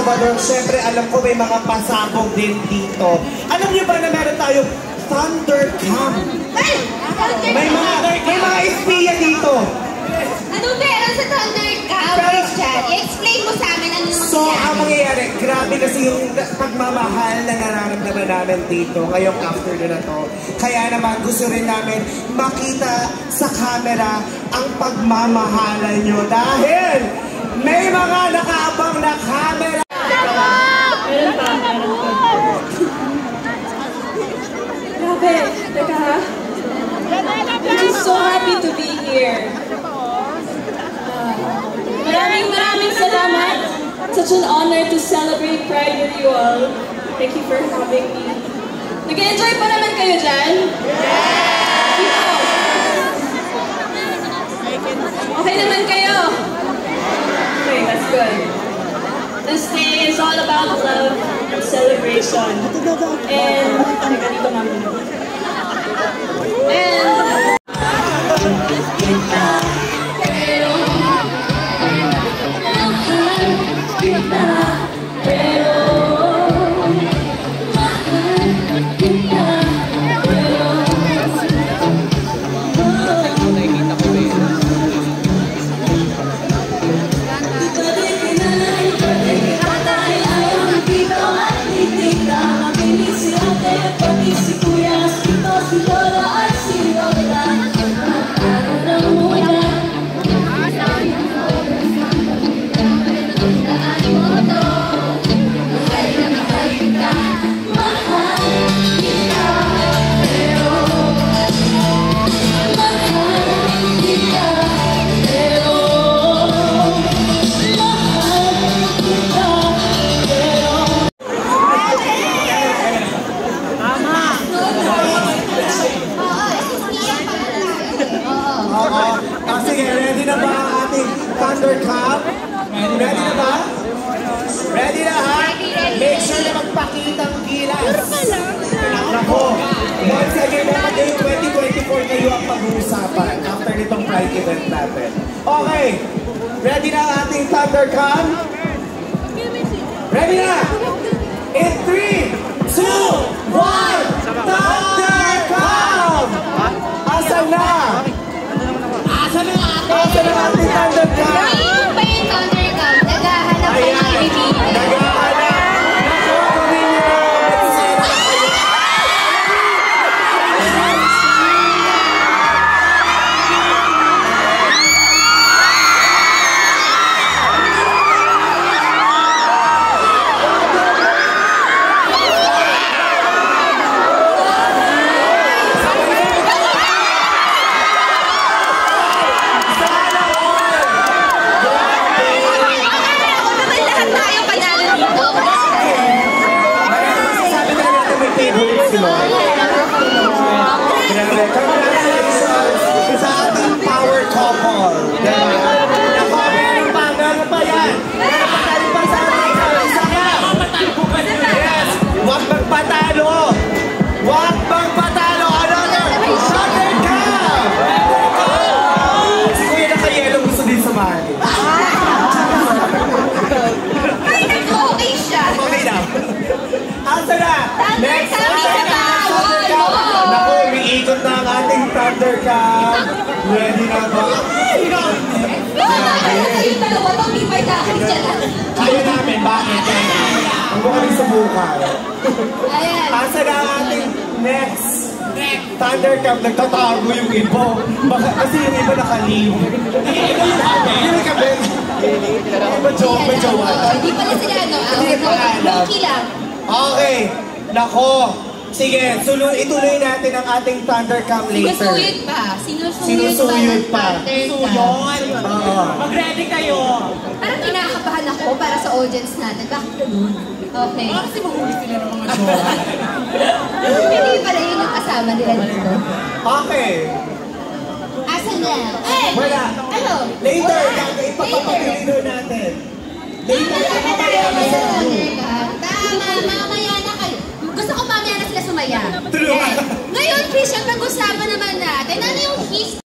Salvador, syempre alam ko may mga pasabog din dito. Alam niyo ba na meron tayong Thundercam? May mga espiya dito. Anong meron sa Thundercam, Christian? I-explain mo sa amin ano So, ang mangyayari, grabe kasi yung pagmamahal na nararamdaman namin dito ngayong afternoon na to. Kaya naman gusto rin namin makita sa camera ang pagmamahalan nyo dahil may mga nakaabang na camera. Grabe, teka ha? I'm so happy to be here. Maraming salamat. Such an honor to celebrate Pride with you all. Thank you for having me. Nag-enjoy pa naman kayo dyan? Okay naman kayo? Okay, that's good. This day is all about love and celebration. And, teka dito nga muna. Sige, ready na ba ang ating Thundercam? Ready na ba? Ready na ha? Make sure na magpakitang gilas. Nako, once again, ngayong 2024 kayo ang pag-uusapan after nitong Pride event natin. Okay, ready na ang ating Thundercam? Ready na? In 3, 2, 1, Thundercam! Asan na? Asan ang ating Thundercam? Ayun ba yung Thundercam? Naghahanap ka ng kaibigan. Naghahanap. Sa ating power couple. Meron pa yan. Meron pa sa ating isa ka. Yes. Huwag magpatalo. Huwag magpatalo. Another Thundercam. Si Kuya naka-yellow gusto din sumali. Ay, nag-okay siya. Okay na. Asa na? Next Thundercam. Naku, umiikot na ang ating Thundercam. Ready na ba? Kayong dalawa to, di ba dahil dyan? Kaya namin, bakit? Ang buka rin sa buka. Ayan. Asa na ang ating next Thundercam? Nagtatago yung iba. Baka kasi yung iba nakaliw. Yung ikabi. May jowa. Hindi pala sila ano. Hindi pa alam. Loki lang. Okay. Nako. Sige, ituloy natin ang ating Thundercam later. Sinusuyod pa. Sinusuyod pa. Thundercam. Mag-ready kayo. Parang kinakabahan ako para sa audience natin. Bakit ganun? Okay. Kasi mahuli sila ng mga jowa. Hindi pala yun yung kasama nila dito. Okay. Asan na? Eh! Wala. Ano? Later, ipapapapilino natin. Later, mamaya na sa Tama, mamaya na kayo. Gusto ko mamaya na sila sumaya. Tulungan. Ngayon, Christian, pag-usapan naman natin, ano yung history